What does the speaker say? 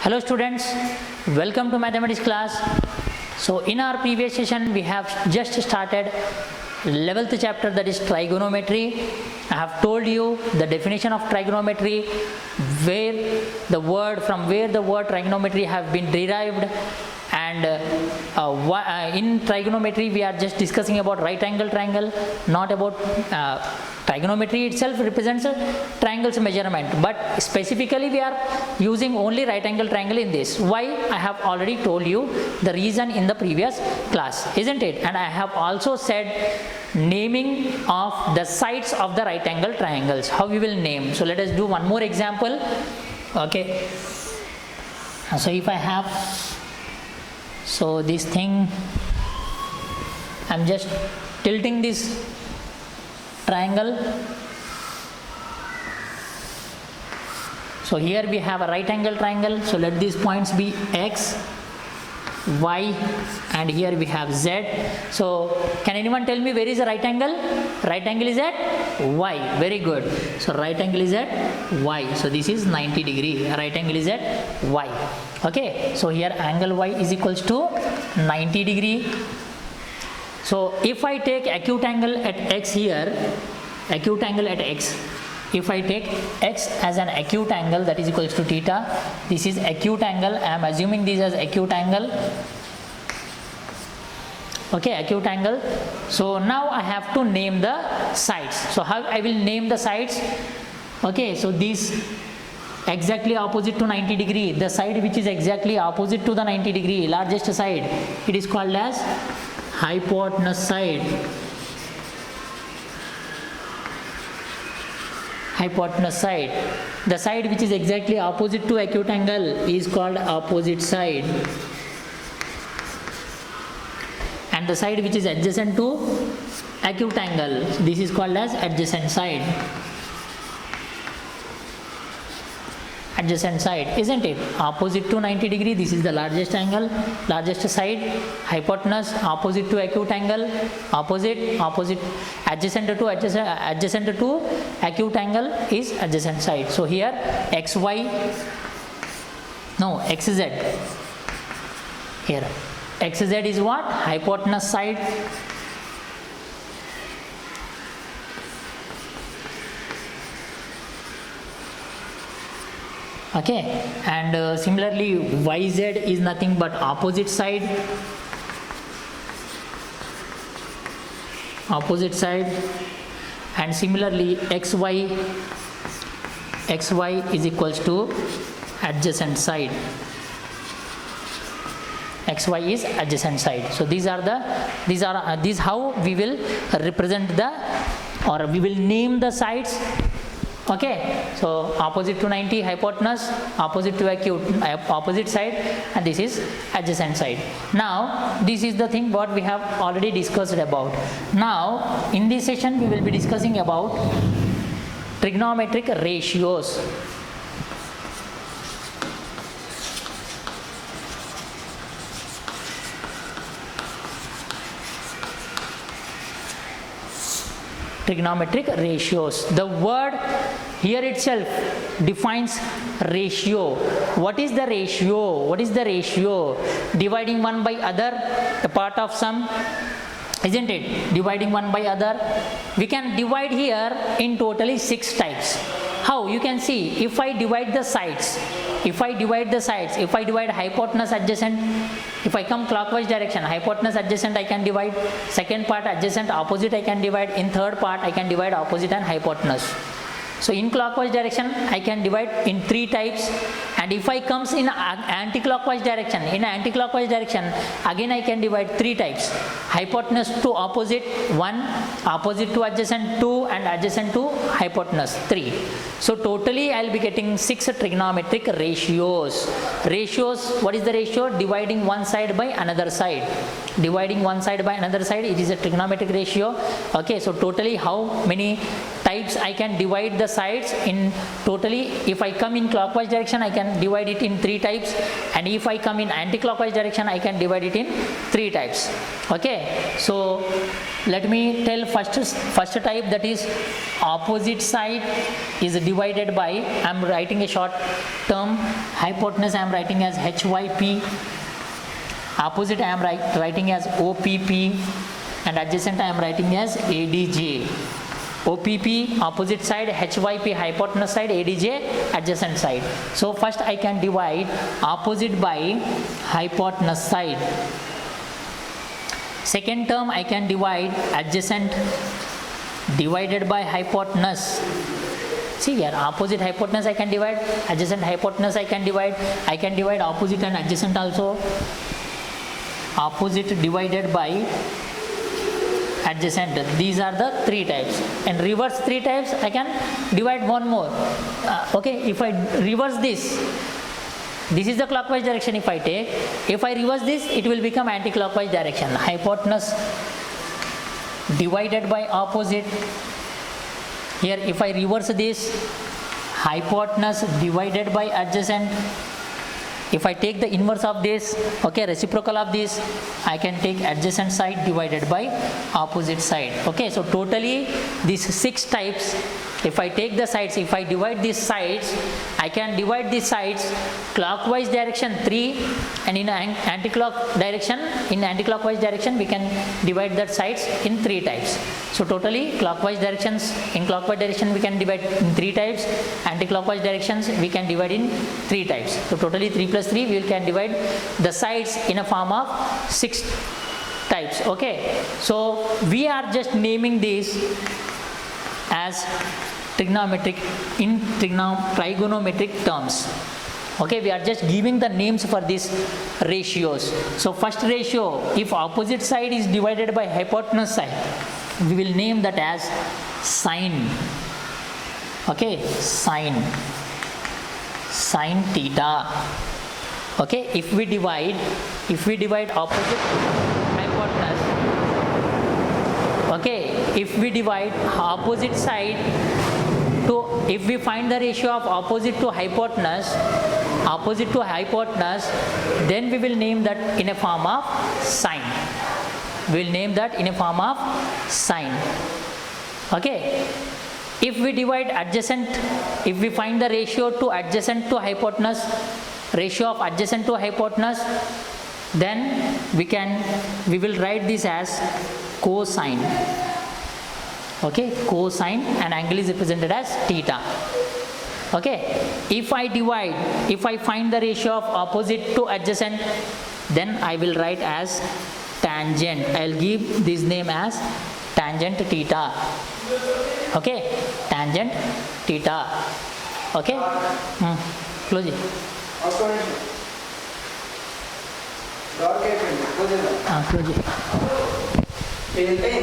Hello students, welcome to mathematics class. So in our previous session we have just started 11th chapter, that is trigonometry. I have told you the definition of trigonometry, from where the word trigonometry have been derived, and in trigonometry we are just discussing about right angle triangle, not about trigonometry itself represents a triangle's measurement, but specifically we are using only right angle triangle in this. Why? I have already told you the reason in the previous class, isn't it? And I have also said naming of the sides of the right angle triangles, how we will name. So let us do one more example. Okay, so if I have, so this thing, I'm just tilting this triangle. So here we have a right angle triangle, so let these points be x, y, and here we have z. So can anyone tell me where is the right angle? Right angle is at y. Very good. So right angle is at y. So this is 90 degree. Right angle is at y. Okay. So here angle y is equals to 90 degree. So if I take acute angle at x here, acute angle at x, if I take x as an acute angle, that is equals to theta, this is acute angle, I am assuming this as acute angle. Okay, acute angle. So now I have to name the sides. So how I will name the sides? Okay, so this exactly opposite to 90 degree, the side which is exactly opposite to the 90 degree, largest side, it is called as hypotenuse side. Hypotenuse side. The side which is exactly opposite to acute angle is called opposite side, and the side which is adjacent to acute angle, this is called as adjacent side. Adjacent side, isn't it? Opposite to 90 degree, this is the largest angle, largest side, hypotenuse, opposite to acute angle, opposite, adjacent to acute angle is adjacent side. So here xz, here xz is what? Hypotenuse side. Okay, and similarly yz is nothing but opposite side, and similarly xy is equals to adjacent side. Xy is adjacent side. So these are how we will represent or we will name the sides. Okay, so opposite to 90 hypotenuse, opposite to acute, opposite side, and this is adjacent side. Now this is the thing what we have already discussed about. Now in this session we will be discussing about trigonometric ratios. Trigonometric ratios. The word here itself defines ratio. What is the ratio? What is the ratio? Dividing one by other, the part of sum, isn't it? Dividing one by other. We can divide here in totally 6 types. How? You can see, if I divide the sides, if I divide hypotenuse adjacent, if I come clockwise direction, hypotenuse adjacent I can divide, second part adjacent opposite I can divide, in third part I can divide opposite and hypotenuse. So in clockwise direction I can divide in 3 types, and if I comes in anti-clockwise direction, again I can divide 3 types: hypotenuse to opposite 1, opposite to adjacent 2, and adjacent to hypotenuse 3. So totally I will be getting 6 trigonometric ratios. What is the ratio? Dividing one side by another side. It is a trigonometric ratio. Okay, so totally how many types I can divide the sides in totally. If I come in clockwise direction, I can divide it in 3 types, and if I come in anti-clockwise direction, I can divide it in 3 types. Okay, so let me tell first type, that is opposite side is divided by, I am writing a short term, hypotenuse I am writing as HYP, opposite I am writing as OPP, and adjacent I am writing as ADJ. OPP opposite side, HYP hypotenuse side, ADJ adjacent side. So first I can divide opposite by hypotenuse side. Second term I can divide adjacent divided by hypotenuse. See here, opposite hypotenuse I can divide, adjacent hypotenuse I can divide opposite and adjacent also. Opposite divided by adjacent. These are the 3 types. And reverse 3 types, I can divide one more. Okay, if I reverse this is the clockwise direction. If I take, if I reverse this, it will become anti-clockwise direction. Hypotenuse divided by opposite. Here if I reverse this, hypotenuse divided by adjacent. If I take the inverse of this, okay, reciprocal of this, I can take adjacent side divided by opposite side. Okay, so totally these 6 types, if I take the sides, if I divide these sides, I can divide these sides clockwise direction 3, and in anti-clockwise direction we can divide that sides in 3 types. So totally clockwise directions, in clockwise direction we can divide in 3 types, anti-clockwise directions we can divide in 3 types. So totally 3 plus 3 we can divide the sides in a form of 6 types. Okay, so we are just naming these as trigonometric trigonometric terms. Okay, we are just giving the names for these ratios. So first ratio, if opposite side is divided by hypotenuse side, we will name that as sine. Okay, sine theta. Okay, if we divide opposite hypotenuse, okay, if we divide opposite side to, if we find the ratio of opposite to hypotenuse, then we will name that in a form of sine. We will name that in a form of sine. Okay, if we divide adjacent, if we find the ratio to adjacent to hypotenuse, ratio of adjacent to hypotenuse, then we will write this as cosine. Okay, cosine, and angle is represented as theta. Okay, if I find the ratio of opposite to adjacent, then I will write as tangent. I will give this name as tangent theta. Okay, tangent theta. Okay, close it. Close it.